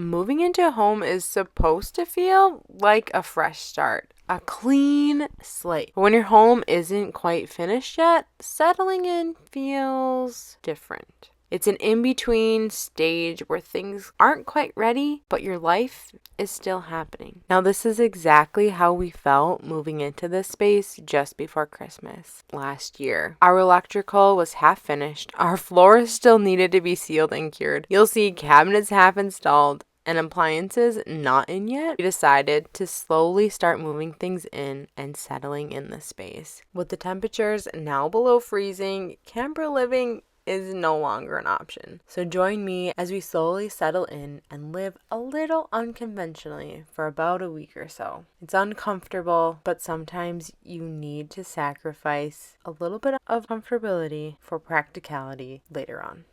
moving into a home is supposed to feel like a fresh start, a clean slate. But when your home isn't quite finished yet, settling in feels different. It's an in-between stage where things aren't quite ready, but your life is still happening. Now, this is exactly how we felt moving into this space just before Christmas last year. Our electrical was half finished. Our floors still needed to be sealed and cured. You'll see cabinets half installed and appliances not in yet. We decided to slowly start moving things in and settling in the space. With the temperatures now below freezing, camper living is no longer an option. So join me as we slowly settle in and live a little unconventionally for about a week or so. It's uncomfortable, but sometimes you need to sacrifice a little bit of comfortability for practicality later on.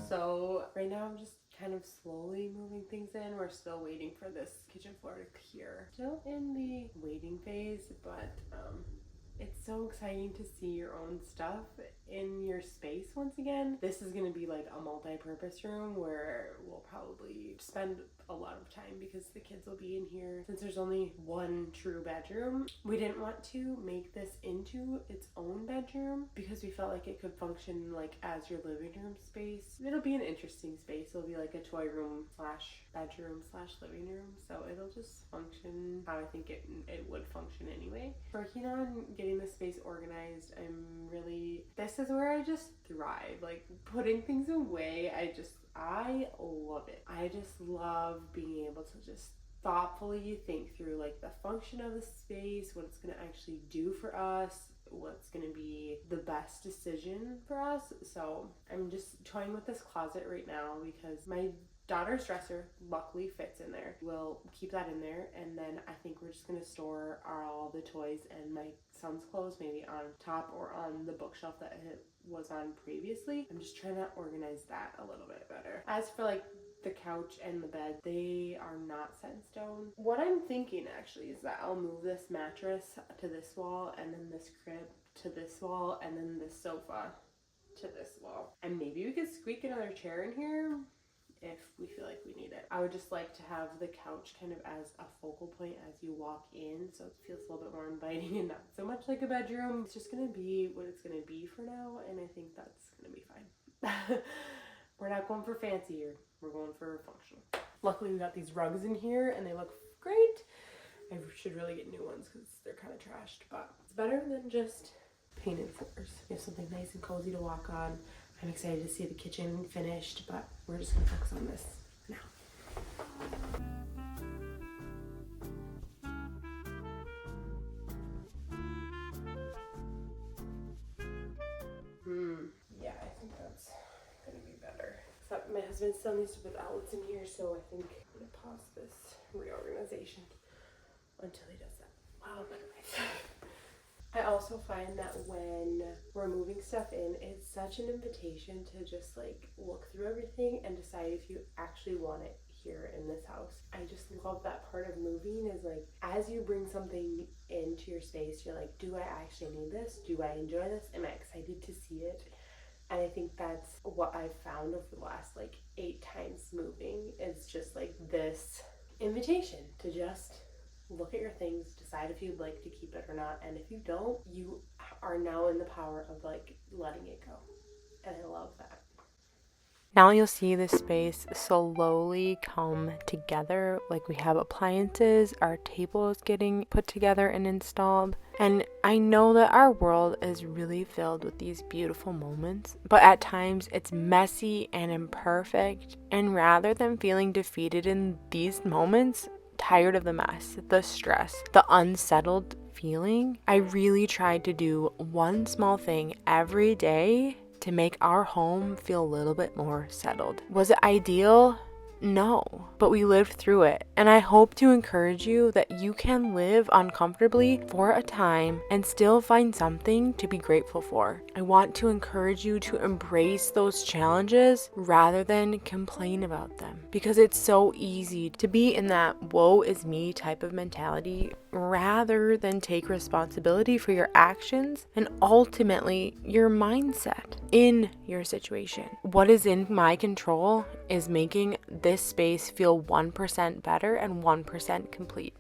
So right now I'm just kind of slowly moving things in. We're still waiting for this kitchen floor to cure. Still in the waiting phase, but it's so exciting to see your own stuff in your space once again. This is going to be like a multi-purpose room where we'll probably spend a lot of time because the kids will be in here. Since there's only one true bedroom, we didn't want to make this into its own bedroom because we felt like it could function like as your living room space. It'll be an interesting space. It'll be like a toy room slash bedroom slash living room, so it'll just function how I think it would function anyway. Working on getting the space organized, this is where I just thrive. Like putting things away, I love it. I just love being able to just thoughtfully think through like the function of the space, what it's going to actually do for us, what's going to be the best decision for us. So I'm just toying with this closet right now because my daughter's dresser luckily fits in there. We'll keep that in there, and then I think we're just going to store all the toys and my son's clothes maybe on top or on the bookshelf that it was on previously. I'm just trying to organize that a little bit better. As for like the couch and the bed, they are not set in stone. What I'm thinking actually is that I'll move this mattress to this wall, and then this crib to this wall, and then this sofa to this wall. And maybe we could squeak another chair in here if we feel like we need it. I would just like to have the couch kind of as a focal point as you walk in, so it feels a little bit more inviting and not so much like a bedroom. It's just gonna be what it's gonna be for now, and I think that's gonna be fine. We're not going for fancy here. We're going for functional. Luckily we got these rugs in here and they look great. I should really get new ones because they're kind of trashed, but it's better than just painted floors. You have something nice and cozy to walk on. I'm excited to see the kitchen finished, but we're just gonna focus on this now. Yeah, I think that's gonna be better. Except my husband still needs to put outlets in here, so I think I'm gonna pause this reorganization until he does that. Wow, I'm under I also find that when we're moving stuff in, it's such an invitation to just like look through everything and decide if you actually want it here in this house. I just love that part of moving is like, as you bring something into your space, you're like, do I actually need this? Do I enjoy this? Am I excited to see it? And I think that's what I've found over the last like 8 times moving is just like this invitation to just look at your things, decide if you'd like to keep it or not, and if you don't, you are now in the power of like letting it go, and I love that. Now you'll see this space slowly come together. Like, we have appliances, our table is getting put together and installed. And I know that our world is really filled with these beautiful moments, but at times it's messy and imperfect. And rather than feeling defeated in these moments, tired of the mess, the stress, the unsettled feeling, I really tried to do one small thing every day to make our home feel a little bit more settled. Was it ideal? No, but we lived through it. And I hope to encourage you that you can live uncomfortably for a time and still find something to be grateful for. I want to encourage you to embrace those challenges rather than complain about them, because it's so easy to be in that woe is me type of mentality rather than take responsibility for your actions and ultimately your mindset in your situation. What is in my control is making this space feel 1% better and 1% complete.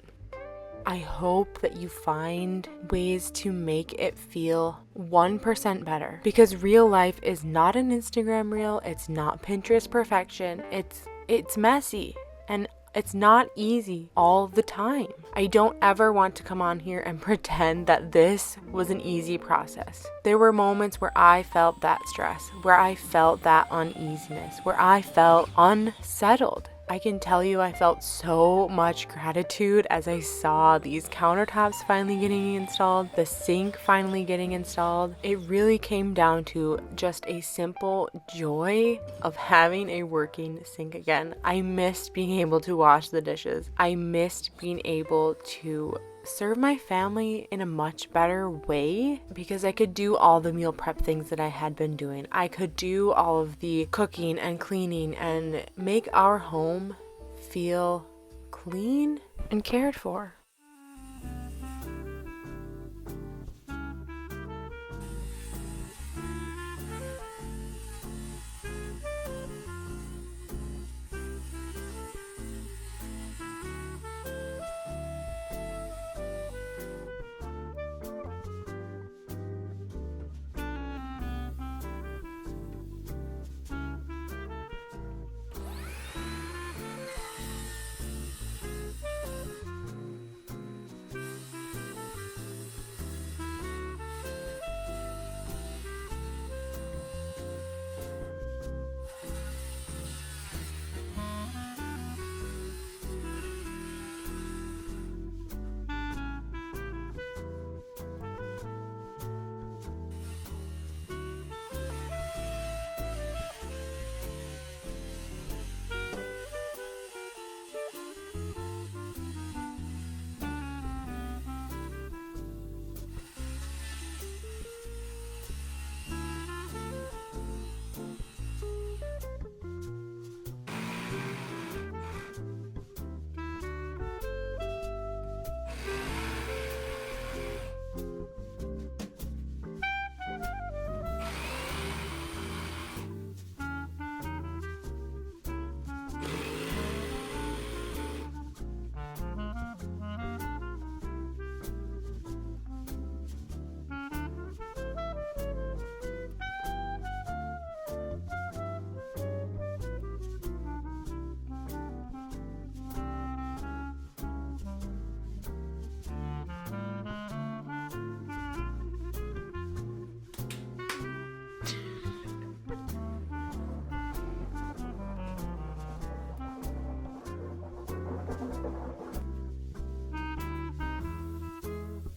I hope that you find ways to make it feel 1% better, because real life is not an Instagram reel. It's not Pinterest perfection. It's messy and it's not easy all the time. I don't ever want to come on here and pretend that this was an easy process. There were moments where I felt that stress, where I felt that uneasiness, where I felt unsettled. I can tell you I felt so much gratitude as I saw these countertops finally getting installed, the sink finally getting installed. It really came down to just a simple joy of having a working sink again. I missed being able to wash the dishes. I missed being able to serve my family in a much better way, because I could do all the meal prep things that I had been doing. I could do all of the cooking and cleaning and make our home feel clean and cared for.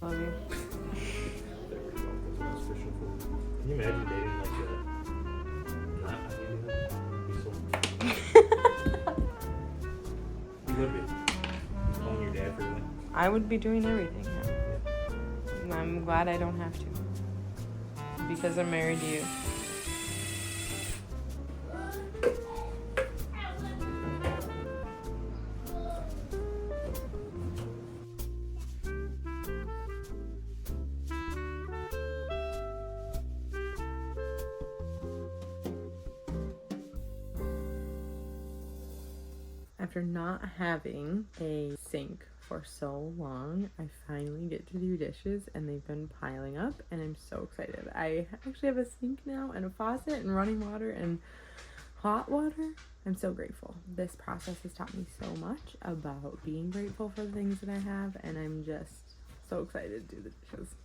Love you. Can you imagine dating like a not a Be so. You would be. Calling your dad for that. I would be doing everything. Yeah. I'm glad I don't have to, because I'm married to you. After not having a sink for so long, I finally get to do dishes, and they've been piling up, and I'm so excited. I actually have a sink now and a faucet and running water, and hot water. I'm so grateful. This process has taught me so much about being grateful for the things that I have, and I'm just so excited to do the dishes.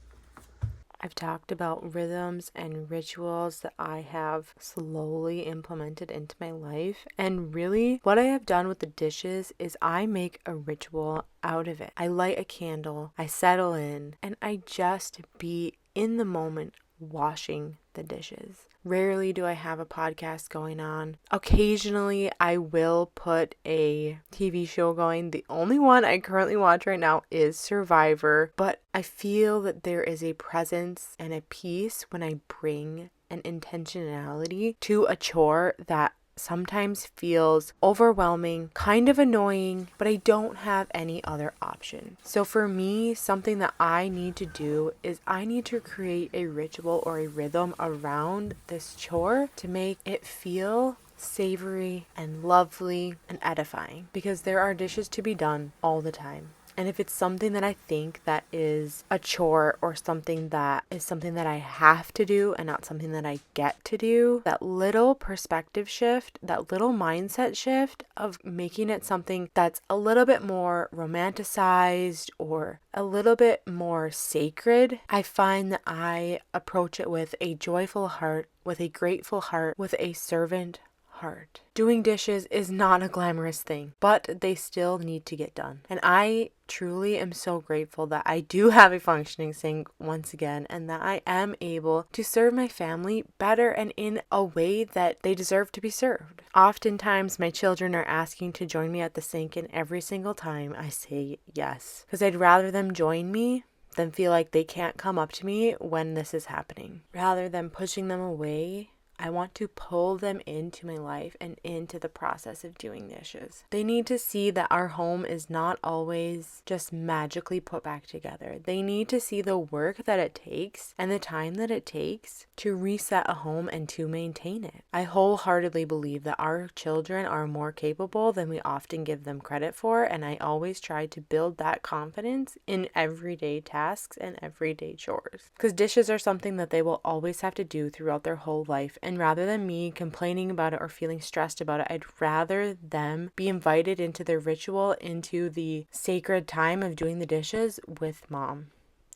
I've talked about rhythms and rituals that I have slowly implemented into my life. And really, what I have done with the dishes is I make a ritual out of it. I light a candle, I settle in, and I just be in the moment washing the dishes. Rarely do I have a podcast going on. Occasionally, I will put a TV show going. The only one I currently watch right now is Survivor, but I feel that there is a presence and a peace when I bring an intentionality to a chore that sometimes feels overwhelming, kind of annoying, but I don't have any other option. So for me, something that I need to do is I need to create a ritual or a rhythm around this chore to make it feel savory and lovely and edifying, because there are dishes to be done all the time. And if it's something that I think that is a chore or something that I have to do and not something that I get to do, that little perspective shift, that little mindset shift of making it something that's a little bit more romanticized or a little bit more sacred, I find that I approach it with a joyful heart, with a grateful heart, with a servant heart. Doing dishes is not a glamorous thing, but they still need to get done. And I truly am so grateful that I do have a functioning sink once again, and that I am able to serve my family better and in a way that they deserve to be served. Oftentimes, my children are asking to join me at the sink, and every single time I say yes, because I'd rather them join me than feel like they can't come up to me when this is happening. Rather than pushing them away, I want to pull them into my life and into the process of doing dishes. They need to see that our home is not always just magically put back together. They need to see the work that it takes and the time that it takes to reset a home and to maintain it. I wholeheartedly believe that our children are more capable than we often give them credit for, and I always try to build that confidence in everyday tasks and everyday chores. Because dishes are something that they will always have to do throughout their whole life. And rather than me complaining about it or feeling stressed about it, I'd rather them be invited into their ritual, into the sacred time of doing the dishes with mom.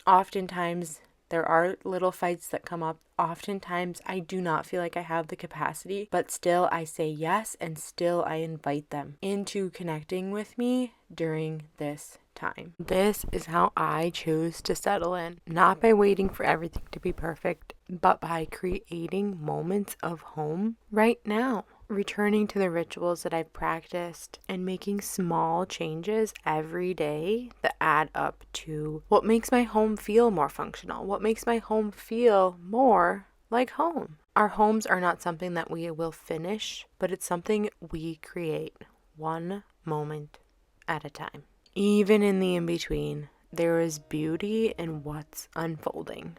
Oftentimes, there are little fights that come up. Oftentimes, I do not feel like I have the capacity, but still I say yes, and still I invite them into connecting with me during this time. This is how I choose to settle in, not by waiting for everything to be perfect, but by creating moments of home right now. Returning to the rituals that I've practiced and making small changes every day that add up to what makes my home feel more functional, what makes my home feel more like home. Our homes are not something that we will finish, but it's something we create one moment at a time. Even in the in-between, there is beauty in what's unfolding.